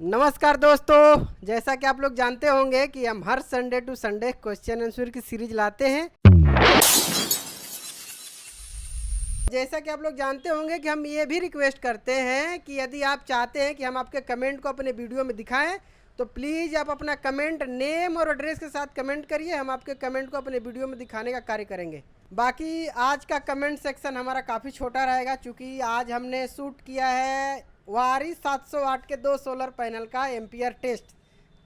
नमस्कार दोस्तों, जैसा कि आप लोग जानते होंगे कि हम हर Sunday to Sunday question answer की सीरीज लाते हैं। जैसा कि आप लोग जानते होंगे कि हम ये भी रिक्वेस्ट करते हैं कि यदि आप चाहते हैं कि हम आपके कमेंट को अपने वीडियो में दिखाएं तो प्लीज़ आप अपना कमेंट नेम और एड्रेस के साथ कमेंट करिए। हम आपके कमेंट को अपने वीडियो में दिखाने का कार्य करेंगे। बाकी आज का कमेंट सेक्शन हमारा काफ़ी छोटा रहेगा, क्योंकि आज हमने शूट किया है वारी 708 के 2 सोलर पैनल का एम्पियर टेस्ट।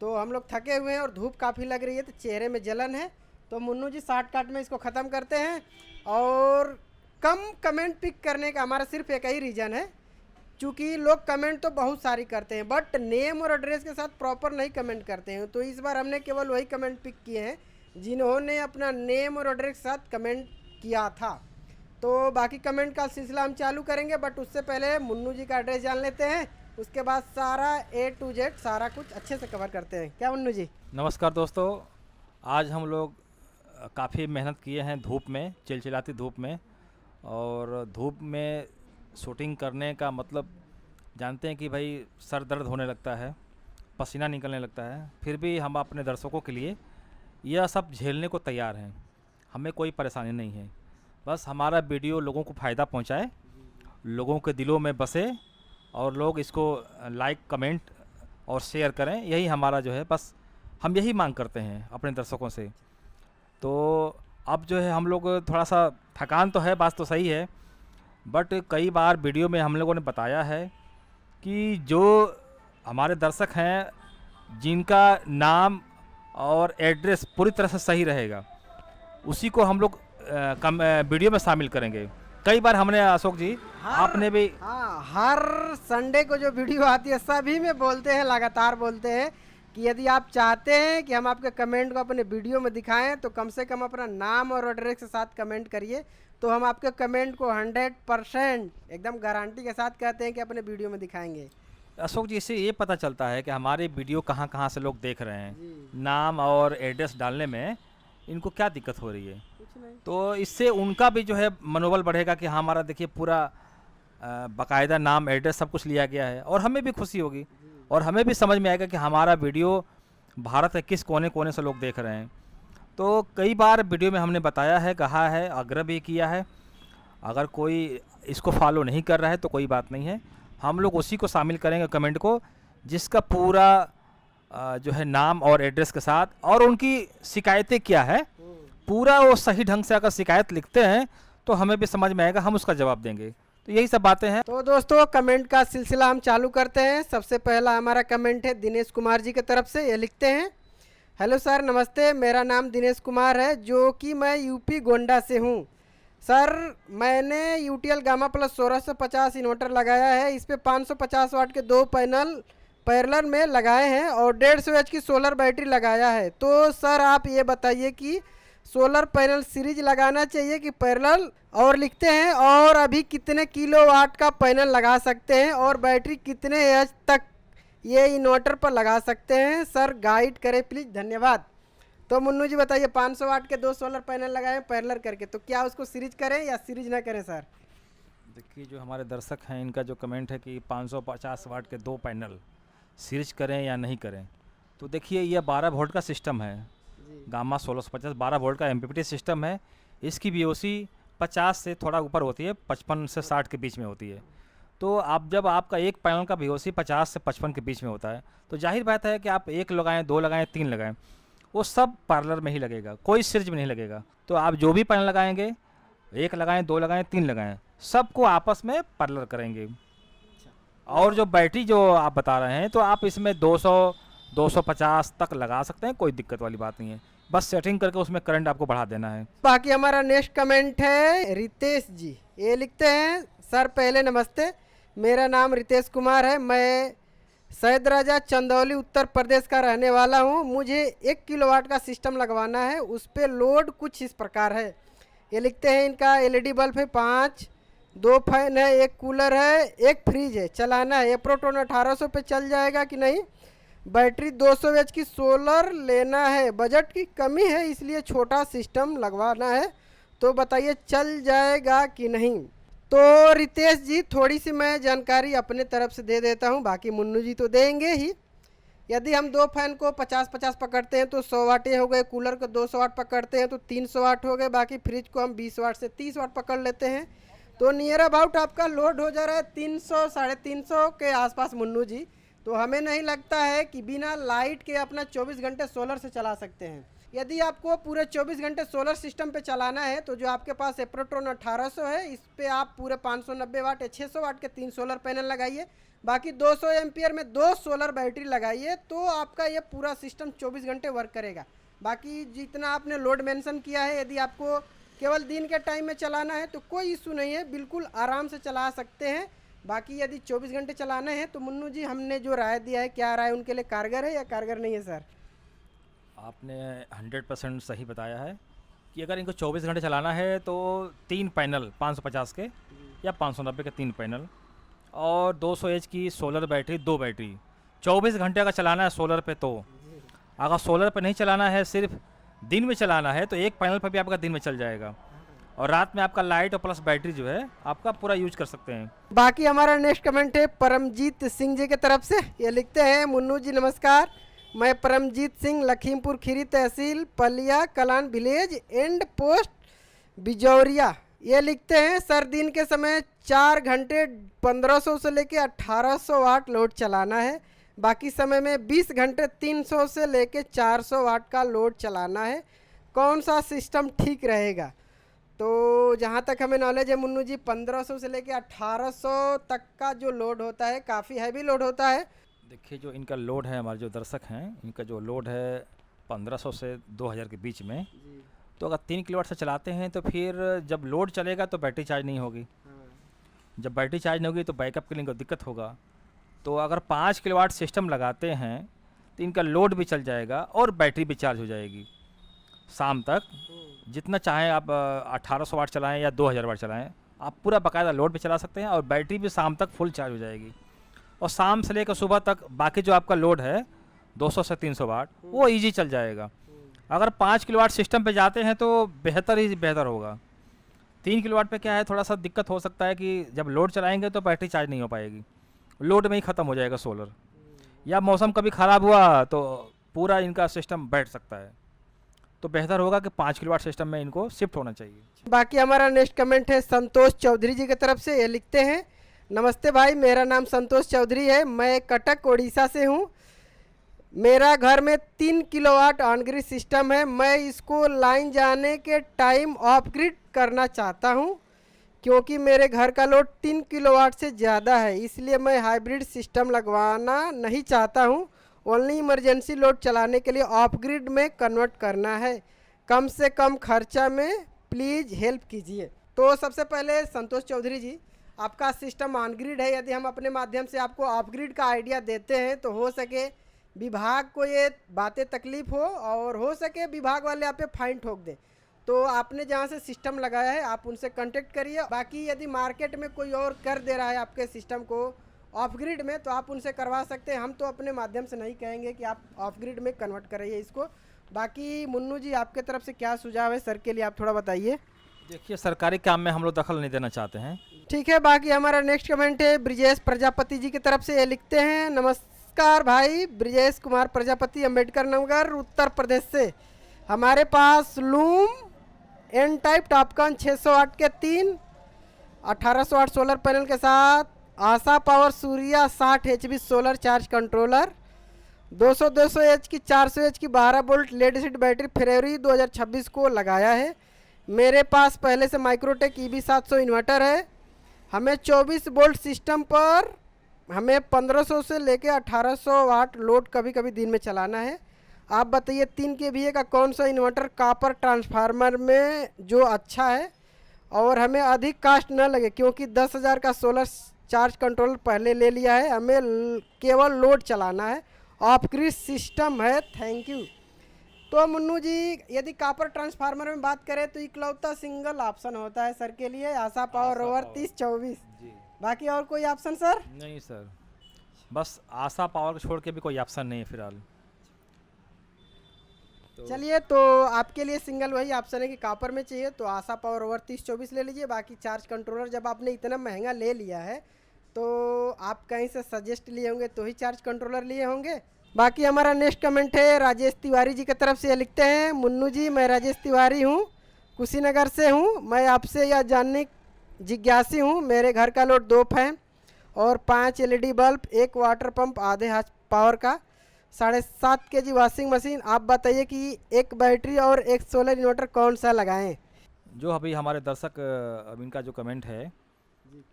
तो हम लोग थके हुए हैं और धूप काफ़ी लग रही है, तो चेहरे में जलन है। तो मुन्नू जी शॉर्टकट में इसको ख़त्म करते हैं। और कम कमेंट पिक करने का हमारा सिर्फ एक ही रीज़न है, क्योंकि लोग कमेंट तो बहुत सारी करते हैं बट नेम और एड्रेस के साथ प्रॉपर नहीं कमेंट करते हैं। तो इस बार हमने केवल वही कमेंट पिक किए हैं जिन्होंने अपना नेम और एड्रेस के साथ कमेंट किया था। तो बाकी कमेंट का सिलसिला हम चालू करेंगे, बट उससे पहले मुन्नू जी का एड्रेस जान लेते हैं। उसके बाद सारा A to Z सारा कुछ अच्छे से कवर करते हैं। क्या मुन्नू जी? नमस्कार दोस्तों, आज हम लोग काफ़ी मेहनत किए हैं धूप में, चिलचिलाती धूप में। और धूप में शूटिंग करने का मतलब जानते हैं कि भाई सर दर्द होने लगता है, पसीना निकलने लगता है। फिर भी हम अपने दर्शकों के लिए यह सब झेलने को तैयार हैं। हमें कोई परेशानी नहीं है, बस हमारा वीडियो लोगों को फ़ायदा पहुंचाए, लोगों के दिलों में बसे और लोग इसको लाइक कमेंट और शेयर करें। यही हमारा जो है, बस हम यही मांग करते हैं अपने दर्शकों से। तो अब जो है हम लोग थोड़ा सा थकान तो है, बात तो सही है, बट कई बार वीडियो में हम लोगों ने बताया है कि जो हमारे दर्शक हैं जिनका नाम और एड्रेस पूरी तरह से सही रहेगा उसी को हम लोग वीडियो में शामिल करेंगे। कई बार हमने अशोक जी आपने भी हर संडे को जो वीडियो आती है सभी में बोलते हैं, लगातार बोलते हैं कि यदि आप चाहते हैं कि हम आपके कमेंट को अपने वीडियो में दिखाएं तो कम से कम अपना नाम और एड्रेस के साथ कमेंट करिए। तो हम आपके कमेंट को 100% एकदम गारंटी के साथ कहते हैं कि अपने वीडियो में दिखाएंगे। अशोक जी, इससे ये पता चलता है कि हमारे वीडियो कहाँ कहाँ से लोग देख रहे हैं। नाम और एड्रेस डालने में इनको क्या दिक्कत हो रही है, तो इससे उनका भी जो है मनोबल बढ़ेगा कि हाँ हमारा देखिए पूरा बाकायदा नाम एड्रेस सब कुछ लिया गया है। और हमें भी खुशी होगी और हमें भी समझ में आएगा कि हमारा वीडियो भारत के किस कोने कोने से लोग देख रहे हैं। तो कई बार वीडियो में हमने बताया है, कहा है, आग्रह भी किया है। अगर कोई इसको फॉलो नहीं कर रहा है तो कोई बात नहीं है, हम लोग उसी को शामिल करेंगे कमेंट को जिसका पूरा जो है नाम और एड्रेस के साथ, और उनकी शिकायतें क्या है पूरा वो सही ढंग से अगर शिकायत लिखते हैं तो हमें भी समझ में आएगा, हम उसका जवाब देंगे। तो यही सब बातें हैं। तो दोस्तों कमेंट का सिलसिला हम चालू करते हैं। सबसे पहला हमारा कमेंट है दिनेश कुमार जी की तरफ से। ये लिखते हैं, हेलो सर नमस्ते, मेरा नाम दिनेश कुमार है जो कि मैं यूपी गोंडा से हूँ। सर मैंने यूटीएल गामा प्लस 1650 इन्वर्टर लगाया है। इस पर 550 वाट के 2 पैनल पैरेलल में लगाए हैं और 150 एच की सोलर बैटरी लगाया है। तो सर आप ये बताइए कि सोलर पैनल सीरीज लगाना चाहिए कि पैरेलल, और लिखते हैं और अभी कितने किलोवाट का पैनल लगा सकते हैं और बैटरी कितने एच तक ये इन्वर्टर पर लगा सकते हैं। सर गाइड करें प्लीज़, धन्यवाद। तो मुन्नू जी बताइए, 500 वाट के 2 सोलर पैनल लगाए पैरेलल करके, तो क्या उसको सीरीज करें या सीरीज ना करें? सर देखिए, जो हमारे दर्शक हैं इनका जो कमेंट है कि 550 वाट के 2 पैनल सीरीज करें या नहीं करें, तो देखिए यह 12 वोल्ट का सिस्टम है। गामा 1650 12 वोल्ट का एमपीपीटी सिस्टम है। इसकी वीओसी 50 से थोड़ा ऊपर होती है, 55 से 60 के बीच में होती है। तो आप जब आपका एक पैनल का वीओसी 50 से 55 के बीच में होता है तो जाहिर बात है कि आप 1 लगाएं, 2 लगाएं, 3 लगाएं, वो सब पैरेलल में ही लगेगा, कोई सीरीज में नहीं लगेगा। तो आप जो भी पैनल लगाएंगे, 1 लगाएं, 2 लगाएं, 3 लगाएं, सबको आपस में पैरेलल करेंगे। और जो बैटरी जो आप बता रहे हैं तो आप इसमें 200 250 तक लगा सकते हैं, कोई दिक्कत वाली बात नहीं है। बस सेटिंग करके उसमें करंट आपको बढ़ा देना है। बाकी हमारा नेक्स्ट कमेंट है रितेश जी। ये लिखते हैं, सर पहले नमस्ते, मेरा नाम रितेश कुमार है। मैं सैद राजा चंदौली उत्तर प्रदेश का रहने वाला हूँ। मुझे 1 किलोवाट का सिस्टम लगवाना है। उस पर लोड कुछ इस प्रकार है। ये लिखते हैं, इनका एलईडी बल्ब है 5, 2 फैन है, 1 कूलर है, 1 फ्रिज है, चलाना है। ये प्रोटोन 1800 पे चल जाएगा कि नहीं? बैटरी 200 एच की सोलर लेना है। बजट की कमी है इसलिए छोटा सिस्टम लगवाना है, तो बताइए चल जाएगा कि नहीं? तो रितेश जी थोड़ी सी मैं जानकारी अपने तरफ से दे देता हूँ, बाकी मुन्नू जी तो देंगे ही। यदि हम दो फैन को 50-50 पकड़ते हैं तो 100 वाट ये हो गए, कूलर को 200 वाट पकड़ते हैं तो 300 वाट हो गए, बाकी फ्रिज को हम 20 वाट से 30 वाट पकड़ लेते हैं, तो नियर अबाउट आपका लोड हो जा रहा है 300 350 के आसपास मुन्नू जी। तो हमें नहीं लगता है कि बिना लाइट के अपना 24 घंटे सोलर से चला सकते हैं। यदि आपको पूरे 24 घंटे सोलर सिस्टम पे चलाना है तो जो आपके पास एप्रोट्रॉन 1800 है, इस पे आप पूरे 590 वाट या 600 वाट के 3 सोलर पैनल लगाइए, बाकी 200 एम्पियर में 2 सोलर बैटरी लगाइए, तो आपका ये पूरा सिस्टम 24 घंटे वर्क करेगा। बाकी जितना आपने लोड मेंशन किया है, यदि आपको केवल दिन के टाइम में चलाना है तो कोई इशू नहीं है, बिल्कुल आराम से चला सकते हैं। बाकी यदि 24 घंटे चलाना है तो मुन्नू जी हमने जो राय दिया है, क्या राय उनके लिए कारगर है या कारगर नहीं है सर? आपने 100% सही बताया है कि अगर इनको 24 घंटे चलाना है तो 3 पैनल 550 के या 590 के 3 पैनल और 200 एच की सोलर बैटरी, 2 बैटरी 24 घंटे अगर चलाना है सोलर पे। तो अगर सोलर पे नहीं चलाना है, सिर्फ दिन में चलाना है, तो एक पैनल पर भी आपका दिन में चल जाएगा और रात में आपका लाइट और प्लस बैटरी जो है आपका पूरा यूज कर सकते हैं। बाकी हमारा नेक्स्ट कमेंट है परमजीत सिंह जी की तरफ से। ये लिखते हैं, मुन्नू जी नमस्कार, मैं परमजीत सिंह, लखीमपुर खीरी तहसील, Palia Kalan village and post Bijauriya. ये लिखते हैं, सर दिन के समय 4 घंटे 1500 से लेके 1800 वाट लोड चलाना है, बाकी समय में 20 घंटे 300 से लेके 400 वाट का लोड चलाना है, कौन सा सिस्टम ठीक रहेगा? तो जहाँ तक हमें नॉलेज है मुन्नू जी, 1500 से लेके 1800 तक का जो लोड होता है काफ़ी हैवी लोड होता है। देखिए जो इनका लोड है, हमारे जो दर्शक हैं, इनका जो लोड है 1500 से 2000 के बीच में, तो अगर 3 किलोवाट से चलाते हैं तो फिर जब लोड चलेगा तो बैटरी चार्ज नहीं होगी। जब बैटरी चार्ज नहीं होगी तो बैकअप के लिए इनको दिक्कत होगा। तो अगर 5 किलोवाट सिस्टम लगाते हैं तो इनका लोड भी चल जाएगा और बैटरी भी चार्ज हो जाएगी शाम तक। जितना चाहें आप 1800 वाट चलाएं या 2000 वाट चलाएं, आप पूरा बाकायदा लोड भी चला सकते हैं और बैटरी भी शाम तक फुल चार्ज हो जाएगी। और शाम से लेकर सुबह तक बाकी जो आपका लोड है 200 से 300 वाट वो इजी चल जाएगा। अगर 5 किलोवाट सिस्टम पे जाते हैं तो बेहतर ही बेहतर होगा। 3 किलोवाट पे क्या है, थोड़ा सा दिक्कत हो सकता है कि जब लोड चलाएंगे तो बैटरी चार्ज नहीं हो पाएगी, लोड में ही ख़त्म हो जाएगा सोलर, या मौसम कभी ख़राब हुआ तो पूरा इनका सिस्टम बैठ सकता है। तो बेहतर होगा कि 5 किलोवाट सिस्टम में इनको शिफ्ट होना चाहिए। बाकी हमारा नेक्स्ट कमेंट है संतोष चौधरी जी की तरफ से। ये लिखते हैं, नमस्ते भाई, मेरा नाम संतोष चौधरी है, मैं कटक उड़ीसा से हूँ। मेरा घर में 3 किलोवाट ऑन ग्रिड सिस्टम है, मैं इसको लाइन जाने के टाइम ऑफ ग्रिड करना चाहता हूँ क्योंकि मेरे घर का लोड 3 किलोवाट से ज़्यादा है, इसलिए मैं हाइब्रिड सिस्टम लगवाना नहीं चाहता हूँ, ओनली इमरजेंसी लोड चलाने के लिए ऑफ ग्रिड में कन्वर्ट करना है, कम से कम खर्चा में प्लीज़ हेल्प कीजिए। तो सबसे पहले संतोष चौधरी जी, आपका सिस्टम ऑन ग्रिड है, यदि हम अपने माध्यम से आपको ऑफ ग्रिड का आइडिया देते हैं तो हो सके विभाग को ये बातें तकलीफ़ हो और हो सके विभाग वाले आप पे फाइन ठोक दें। तो आपने जहाँ से सिस्टम लगाया है आप उनसे कांटेक्ट करिए। बाकी यदि मार्केट में कोई और कर दे रहा है आपके सिस्टम को ऑफ ग्रिड में तो आप उनसे करवा सकते हैं, हम तो अपने माध्यम से नहीं कहेंगे कि आप ऑफ ग्रिड में कन्वर्ट करिए इसको। बाकी मुन्नू जी आपके तरफ से क्या सुझाव है सर के लिए, आप थोड़ा बताइए। देखिए सरकारी काम में हम लोग दखल नहीं देना चाहते हैं। ठीक है, बाकी हमारा नेक्स्ट कमेंट है ब्रिजेश प्रजापति जी की तरफ से। ये लिखते हैं, नमस्कार भाई, ब्रिजेश कुमार प्रजापति, अम्बेडकर नगर, उत्तर प्रदेश से। हमारे पास Loom N type TOPCon 600 watt के 3 1800 वाट सोलर पैनल के साथ Asha power Surya 60 HB solar charge controller, 200 H की 400 एच की 12 वोल्ट लेड एसिड बैटरी फरवरी 2026 को लगाया है। मेरे पास पहले से माइक्रोटेक EB 700 इन्वर्टर है। हमें 24 वोल्ट सिस्टम पर हमें 1500 से लेके 1800 वाट लोड कभी कभी दिन में चलाना है। आप बताइए 3 kVA का कौन सा इन्वर्टर कापर ट्रांसफार्मर में जो अच्छा है और हमें अधिक कास्ट न लगे, क्योंकि 10,000 का सोलर चार्ज कंट्रोलर पहले ले लिया है, हमें केवल लोड चलाना है, ऑफ ग्रिड सिस्टम है, थैंक यू। तो मुन्नू जी यदि कापर ट्रांसफार्मर में बात करें तो इकलौता सिंगल ऑप्शन होता है सर के लिए आशा पावर रोवर 3024, बाकी और कोई ऑप्शन सर? नहीं सर, बस आशा पावर को छोड़ के भी कोई ऑप्शन नहीं है फिलहाल। चलिए, तो आपके लिए सिंगल वही ऑप्शन है कि कॉपर में चाहिए तो आशा पावर ओवर 3024 ले लीजिए। बाकी चार्ज कंट्रोलर जब आपने इतना महंगा ले लिया है तो आप कहीं से सजेस्ट लिए होंगे तो ही चार्ज कंट्रोलर लिए होंगे। बाकी हमारा नेक्स्ट कमेंट है राजेश तिवारी जी की तरफ से। ये लिखते हैं, मुन्नू जी मैं राजेश तिवारी हूँ, कुशीनगर से हूँ। मैं आपसे यह जानने जिज्ञासी हूँ, मेरे घर का लोड 2 फैन और 5 LED बल्ब, 1 वाटर पंप आधे हाथ पावर का, 7.5 kg वॉशिंग मशीन। आप बताइए कि एक बैटरी और एक सोलर इन्वर्टर कौन सा लगाएं। जो अभी हमारे दर्शक अब इनका जो कमेंट है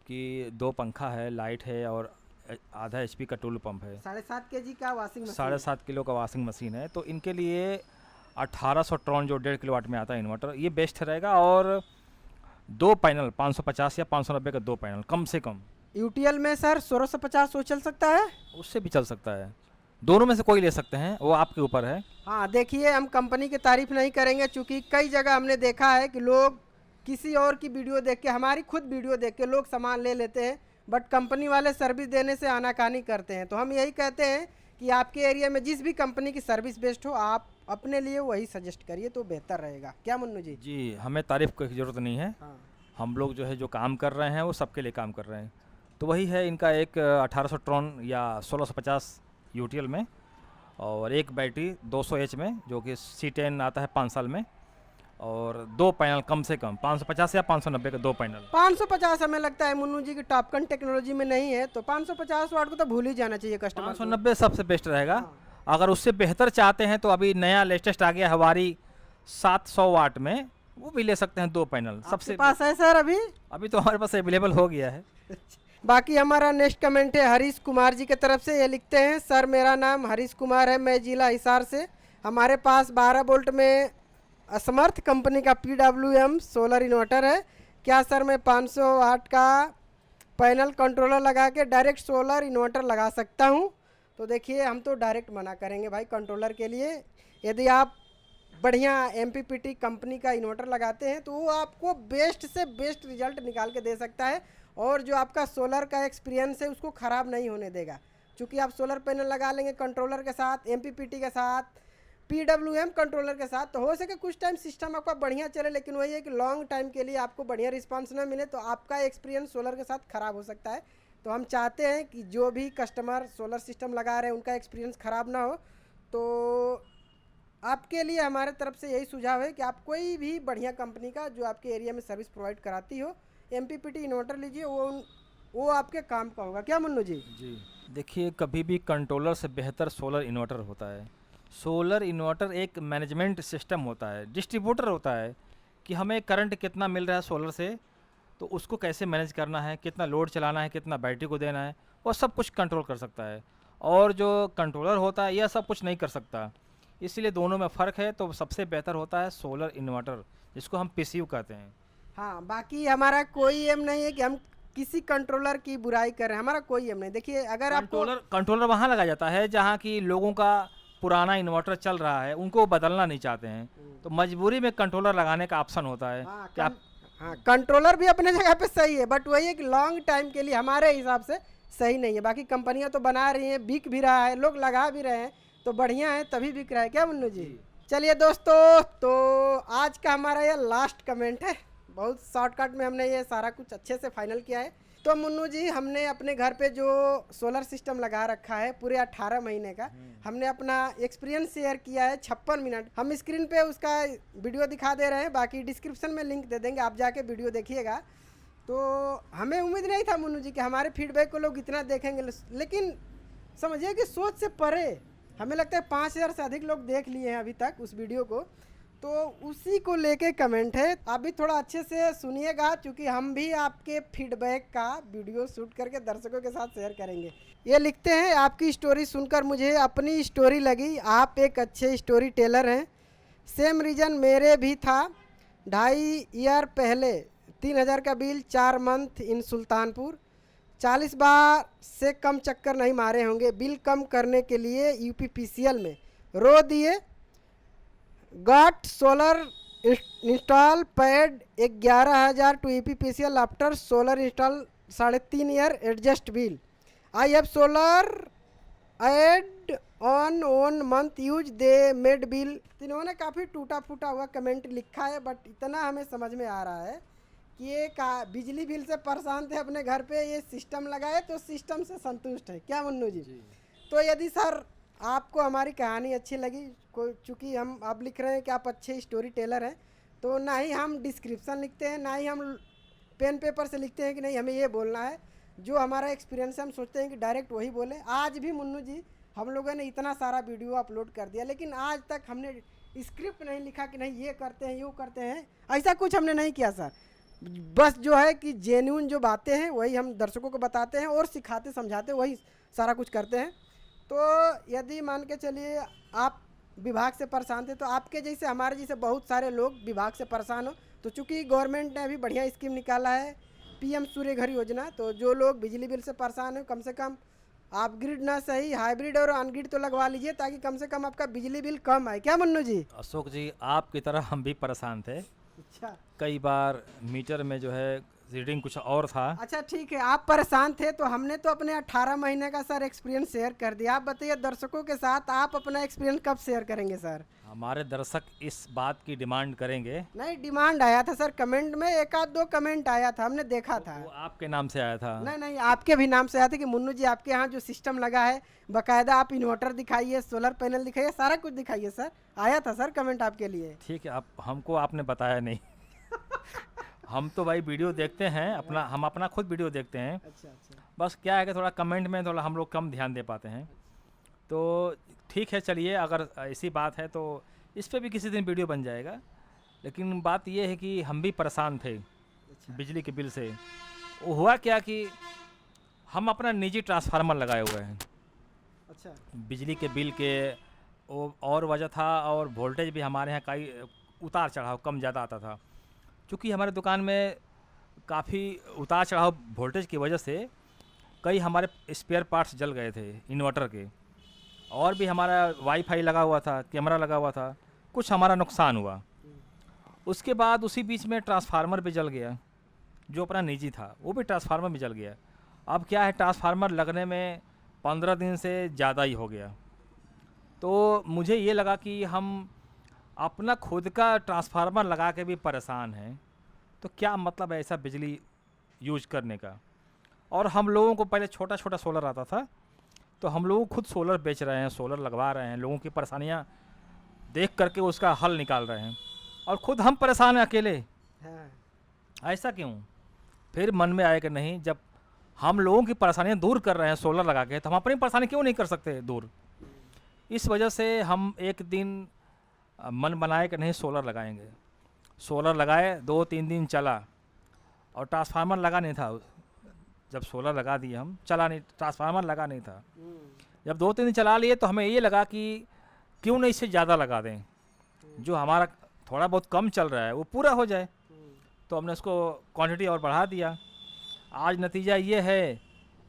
कि 2 पंखा है, लाइट है और आधा HP का टूल पंप है, 7.5 kg का वॉशिंग मशीन, 7.5 किलो का वॉशिंग मशीन है, तो इनके लिए 1800 ट्रॉन जो 1.5 किलोवाट में आता है इन्वर्टर, ये बेस्ट रहेगा। और 2 पैनल 550 या 590 का 2 पैनल कम से कम। UTL में सर 1650 वो चल सकता है, उससे भी चल सकता है, दोनों में से कोई ले सकते हैं, वो आपके ऊपर है। हाँ देखिए, हम कंपनी की तारीफ नहीं करेंगे क्योंकि कई जगह हमने देखा है कि लोग किसी और की वीडियो देख के, हमारी खुद वीडियो देख के लोग सामान ले लेते हैं, बट कंपनी वाले सर्विस देने से आनाकानी करते हैं। तो हम यही कहते हैं कि आपके एरिया में जिस भी कंपनी की सर्विस बेस्ट हो आप अपने लिए वही सजेस्ट करिए तो बेहतर रहेगा। क्या मुन्नू जी? जी, हमें तारीफ की ज़रूरत नहीं है, हाँ हम लोग जो है जो काम कर रहे हैं वो सबके लिए काम कर रहे हैं। तो वही है इनका एक 1800 ट्रॉन या 1650 UTL में, और एक बैटरी 200 H में जो कि C10 आता है 5 साल में, और 2 पैनल कम से कम 550 या 590 के 2 पैनल। 550 हमें लगता है मुन्नू जी की टॉपकन टेक्नोलॉजी में नहीं है, तो 550 वाट को तो भूल ही जाना चाहिए कस्टमर को। 590 सबसे बेस्ट रहेगा। अगर उससे बेहतर चाहते हैं तो अभी नया लेटेस्ट आ गया हमारी 700 वाट में, वो भी ले सकते हैं 2 पैनल। सबसे पास है सर अभी तो हमारे पास अवेलेबल हो गया है। बाकी हमारा नेक्स्ट कमेंट है हरीश कुमार जी की तरफ से। ये लिखते हैं, सर मेरा नाम हरीश कुमार है, मैं जिला हिसार से। हमारे पास 12 वोल्ट में असमर्थ कंपनी का PWM सोलर इन्वर्टर है। क्या सर मैं 500 वाट का पैनल कंट्रोलर लगा के डायरेक्ट सोलर इन्वर्टर लगा सकता हूँ? तो देखिए, हम तो डायरेक्ट मना करेंगे भाई कंट्रोलर के लिए। यदि आप बढ़िया MPPT कंपनी का इन्वर्टर लगाते हैं तो वो आपको बेस्ट से बेस्ट रिजल्ट निकाल के दे सकता है, और जो आपका सोलर का एक्सपीरियंस है उसको ख़राब नहीं होने देगा। क्योंकि आप सोलर पैनल लगा लेंगे कंट्रोलर के साथ, MPPT के साथ, PWM कंट्रोलर के साथ, तो हो सके कुछ टाइम सिस्टम आपका बढ़िया चले, लेकिन वही है कि लॉन्ग टाइम के लिए आपको बढ़िया रिस्पांस ना मिले तो आपका एक्सपीरियंस सोलर के साथ ख़राब हो सकता है। तो हम चाहते हैं कि जो भी कस्टमर सोलर सिस्टम लगा रहे हैं उनका एक्सपीरियंस ख़राब ना हो। तो आपके लिए हमारे तरफ से यही सुझाव है कि आप कोई भी बढ़िया कंपनी का जो आपके एरिया में सर्विस प्रोवाइड कराती हो MPPT इन्वर्टर लीजिए, वो आपके काम का होगा। क्या मुन्नू जी? जी देखिए, कभी भी कंट्रोलर से बेहतर सोलर इन्वर्टर होता है। सोलर इन्वर्टर एक मैनेजमेंट सिस्टम होता है, डिस्ट्रीब्यूटर होता है कि हमें करंट कितना मिल रहा है सोलर से, तो उसको कैसे मैनेज करना है, कितना लोड चलाना है, कितना बैटरी को देना है, वो सब कुछ कंट्रोल कर सकता है। और जो कंट्रोलर होता है यह सब कुछ नहीं कर सकता, इसलिए दोनों में फ़र्क है। तो सबसे बेहतर होता है सोलर इन्वर्टर, जिसको हम PCU कहते हैं। हाँ, बाकी हमारा कोई एम नहीं है कि हम किसी कंट्रोलर की बुराई कर रहे हैं, हमारा कोई एम नहीं। देखिए, अगर आपको कंट्रोलर वहाँ लगाया जाता है जहाँ की लोगों का पुराना इन्वर्टर चल रहा है, उनको बदलना नहीं चाहते हैं, तो मजबूरी में कंट्रोलर लगाने का ऑप्शन होता है। हाँ, कंट्रोलर भी अपने जगह पे सही है, बट वही है कि लॉन्ग टाइम के लिए हमारे हिसाब से सही नहीं है। बाकी कंपनियां तो बना रही हैं, बिक भी रहा है, लोग लगा भी रहे हैं, तो बढ़िया है, तभी बिक रहा है। क्या मुन्नू जी? चलिए दोस्तों, तो आज का हमारा यह लास्ट कमेंट है। बहुत शॉर्टकट में हमने ये सारा कुछ अच्छे से फाइनल किया है। तो मुन्नू जी, हमने अपने घर पे जो सोलर सिस्टम लगा रखा है पूरे 18 महीने का, हमने अपना एक्सपीरियंस शेयर किया है 56 मिनट। हम स्क्रीन पे उसका वीडियो दिखा दे रहे हैं, बाकी डिस्क्रिप्शन में लिंक दे देंगे, आप जाके वीडियो देखिएगा। तो हमें उम्मीद नहीं था मुन्नू जी कि हमारे फीडबैक को लोग इतना देखेंगे, लेकिन समझिए कि सोच से परे, हमें लगता है 5000 से अधिक लोग देख लिए हैं अभी तक उस वीडियो को। तो उसी को लेके कमेंट है, आप भी थोड़ा अच्छे से सुनिएगा, क्योंकि हम भी आपके फीडबैक का वीडियो शूट करके दर्शकों के साथ शेयर करेंगे। ये लिखते हैं, आपकी स्टोरी सुनकर मुझे अपनी स्टोरी लगी, आप एक अच्छे स्टोरी टेलर हैं। सेम रीज़न मेरे भी था। 2.5 ईयर पहले 3000 का बिल, 4 मंथ इन सुल्तानपुर, 40 बार से कम चक्कर नहीं मारे होंगे। बिल कम करने के लिए UPPCL में रो दिए, got solar install paid 11,000 to UPPCL after solar install 3.5 year adjust bill. I have solar add on own month use they made bill. इन्होंने काफ़ी टूटा फूटा हुआ कमेंट लिखा है, बट इतना हमें समझ में आ रहा है कि ये बिजली बिल से परेशान थे अपने घर पे, ये सिस्टम लगाए तो सिस्टम से संतुष्ट है। क्या मुन्नू जी? तो यदि सर आपको हमारी कहानी अच्छी लगी, कोई चूँकि हम अब लिख रहे हैं कि आप अच्छे स्टोरी टेलर हैं, तो ना ही हम डिस्क्रिप्शन लिखते हैं, ना ही हम पेन पेपर से लिखते हैं कि नहीं हमें ये बोलना है। जो हमारा एक्सपीरियंस है हम सोचते हैं कि डायरेक्ट वही बोले। आज भी मुन्नू जी हम लोगों ने इतना सारा वीडियो अपलोड कर दिया, लेकिन आज तक हमने स्क्रिप्ट नहीं लिखा कि नहीं ये करते हैं यूँ करते हैं, ऐसा कुछ हमने नहीं किया सर। बस जो है कि जेन्युइन जो बातें हैं वही हम दर्शकों को बताते हैं और सिखाते समझाते वही सारा कुछ करते हैं। तो यदि मान के चलिए आप विभाग से परेशान थे, तो आपके जैसे हमारे जैसे बहुत सारे लोग विभाग से परेशान हो, तो चूँकि गवर्नमेंट ने अभी बढ़िया स्कीम निकाला है पीएम सूर्य घर योजना, तो जो लोग बिजली बिल से परेशान हो कम से कम आप ग्रिड ना सही हाइब्रिड और अनग्रिड तो लगवा लीजिए, ताकि कम से कम आपका बिजली बिल कम आए। क्या मुन्नू जी? अशोक जी, आपकी तरह हम भी परेशान थे। अच्छा कई बार मीटर में जो है रीडिंग कुछ और था। अच्छा ठीक है, आप परेशान थे तो हमने तो अपने 18 महीने का सर एक्सपीरियंस शेयर कर दिया। आप बताइए दर्शकों के साथ आप अपना एक्सपीरियंस कब शेयर करेंगे सर? हमारे दर्शक इस बात की डिमांड करेंगे। नहीं, डिमांड आया था सर, कमेंट में एक आध दो कमेंट आया था, हमने देखा था। वो आपके नाम से आया था। नहीं नहीं, आपके भी नाम से आया था कि मुन्नू जी आपके यहाँ जो सिस्टम लगा है बाकायदा आप इन्वर्टर दिखाइए, सोलर पैनल दिखाइए, सारा कुछ दिखाइए सर। आया था सर कमेंट आपके लिए। ठीक है, आप हमको आपने बताया नहीं। हम तो भाई वीडियो देखते हैं अपना, हम अपना खुद वीडियो देखते हैं। अच्छा अच्छा बस क्या है कि थोड़ा कमेंट में थोड़ा हम लोग कम ध्यान दे पाते हैं। तो ठीक है, चलिए अगर ऐसी बात है तो इस पे भी किसी दिन वीडियो बन जाएगा। लेकिन बात ये है कि हम भी परेशान थे बिजली के बिल से। वो हुआ क्या कि हम अपना निजी ट्रांसफार्मर लगाए हुए हैं। अच्छा बिजली के बिल के वो और वजह था, और वोल्टेज भी हमारे यहाँ कई उतार चढ़ाव कम ज़्यादा आता था। क्योंकि हमारे दुकान में काफ़ी उतार चढ़ाव वोल्टेज की वजह से कई हमारे स्पेयर पार्ट्स जल गए थे इन्वर्टर के, और भी हमारा वाईफाई लगा हुआ था, कैमरा लगा हुआ था, कुछ हमारा नुकसान हुआ। उसके बाद उसी बीच में ट्रांसफार्मर भी जल गया, जो अपना निजी था वो भी ट्रांसफार्मर भी जल गया। अब क्या है, ट्रांसफार्मर लगने में 15 दिन से ज़्यादा ही हो गया। तो मुझे ये लगा कि हम अपना खुद का ट्रांसफार्मर लगा के भी परेशान हैं, तो क्या मतलब है ऐसा बिजली यूज करने का। और हम लोगों को पहले छोटा छोटा सोलर आता था, तो हम लोग खुद सोलर बेच रहे हैं, सोलर लगवा रहे हैं, लोगों की परेशानियां देख करके उसका हल निकाल रहे हैं, और खुद हम परेशान हैं अकेले। हाँ ऐसा क्यों? फिर मन में आया कि नहीं, जब हम लोगों की परेशानियां दूर कर रहे हैं सोलर लगा के, तो हम अपनी परेशानी क्यों नहीं कर सकते दूर। इस वजह से हम एक दिन मन बनाए कि नहीं सोलर लगाएंगे। सोलर लगाए, 2-3 दिन चला, और ट्रांसफार्मर लगा नहीं था। जब सोलर लगा दिए हम, चला नहीं, ट्रांसफार्मर लगा नहीं था। जब 2-3 दिन चला लिए तो हमें ये लगा कि क्यों नहीं इससे ज़्यादा लगा दें, जो हमारा थोड़ा बहुत कम चल रहा है वो पूरा हो जाए। तो हमने उसको क्वांटिटी और बढ़ा दिया। आज नतीजा ये है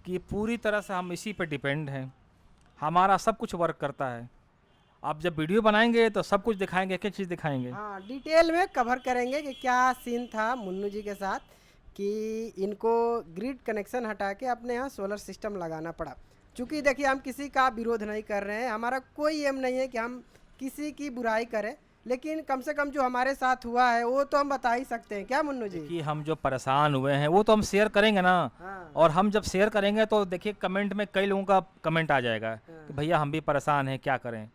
कि पूरी तरह से हम इसी पे डिपेंड हैं, हमारा सब कुछ वर्क करता है। आप जब वीडियो बनाएंगे तो सब कुछ दिखाएंगे, एक एक चीज़ दिखाएंगे। हाँ, डिटेल में कवर करेंगे कि क्या सीन था मुन्नू जी के साथ कि इनको ग्रिड कनेक्शन हटा के अपने यहाँ सोलर सिस्टम लगाना पड़ा। चूँकि देखिए हम किसी का विरोध नहीं कर रहे हैं, हमारा कोई एम नहीं है कि हम किसी की बुराई करें, लेकिन कम से कम जो हमारे साथ हुआ है वो तो हम बता ही सकते हैं। क्या मुन्नू जी? कि हम जो परेशान हुए हैं वो तो हम शेयर करेंगे ना। हाँ और हम जब शेयर करेंगे तो देखिए कमेंट में कई लोगों का कमेंट आ जाएगा कि भैया हम भी परेशान हैं, क्या करें।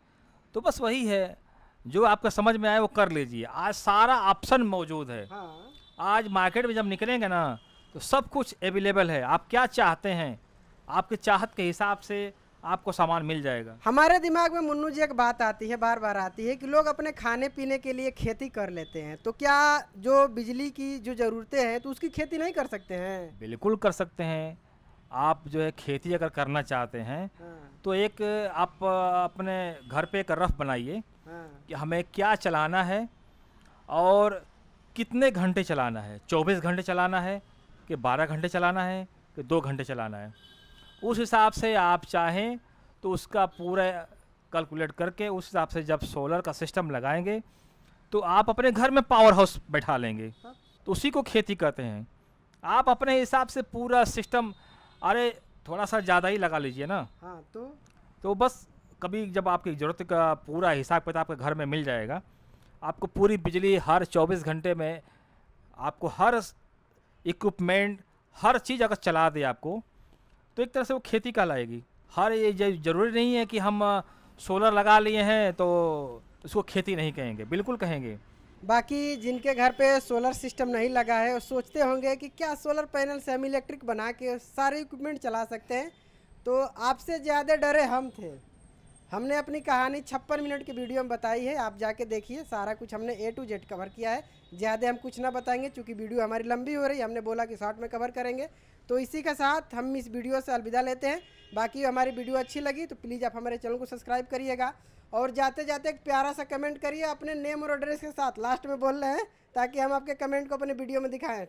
तो बस वही है, जो आपका समझ में आए वो कर लीजिए। आज सारा ऑप्शन मौजूद है। हाँ आज मार्केट में जब निकलेंगे ना तो सब कुछ अवेलेबल है। आप क्या चाहते हैं, आपके चाहत के हिसाब से आपको सामान मिल जाएगा। हमारे दिमाग में मुन्नू जी एक बात आती है, बार बार आती है कि लोग अपने खाने पीने के लिए खेती कर लेते हैं, तो क्या जो बिजली की जो ज़रूरतें हैं तो उसकी खेती नहीं कर सकते हैं? बिल्कुल कर सकते हैं। आप जो है खेती अगर करना चाहते हैं हाँ तो एक आप अपने घर पे एक रफ बनाइए हाँ कि हमें क्या चलाना है और कितने घंटे चलाना है। 24 घंटे चलाना है कि 12 घंटे चलाना है कि 2 घंटे चलाना है। उस हिसाब से आप चाहें तो उसका पूरा कैलकुलेट करके उस हिसाब से जब सोलर का सिस्टम लगाएंगे तो आप अपने घर में पावर हाउस बैठा लेंगे, तो उसी को खेती कहते हैं। आप अपने हिसाब से पूरा सिस्टम, अरे थोड़ा सा ज़्यादा ही लगा लीजिए ना, हाँ तो तो बस कभी जब आपकी ज़रूरत का पूरा हिसाब किताब आपके घर में मिल जाएगा, आपको पूरी बिजली हर 24 घंटे में, आपको हर इक्विपमेंट, हर चीज़ अगर चला दे आपको, तो एक तरह से वो खेती कहलाएगी। हर ये ज़रूरी नहीं है कि हम सोलर लगा लिए हैं तो उसको खेती नहीं कहेंगे, बिल्कुल कहेंगे। बाकी जिनके घर पे सोलर सिस्टम नहीं लगा है वो सोचते होंगे कि क्या सोलर पैनल से हम इलेक्ट्रिक बना के सारे इक्विपमेंट चला सकते हैं। तो आपसे ज़्यादा डरे हम थे। हमने अपनी कहानी 56 मिनट की वीडियो में बताई है, आप जाके देखिए। सारा कुछ हमने A to Z कवर किया है। ज़्यादा हम कुछ ना बताएंगे क्योंकि वीडियो हमारी लंबी हो रही है, हमने बोला कि शॉर्ट में कवर करेंगे। तो इसी के साथ हम इस वीडियो से अलविदा लेते हैं। बाकी हमारी वीडियो अच्छी लगी तो प्लीज़ आप हमारे चैनल को सब्सक्राइब करिएगा और जाते जाते एक प्यारा सा कमेंट करिए अपने नेम और एड्रेस के साथ, लास्ट में बोल रहे हैं, ताकि हम आपके कमेंट को अपने वीडियो में दिखाएं।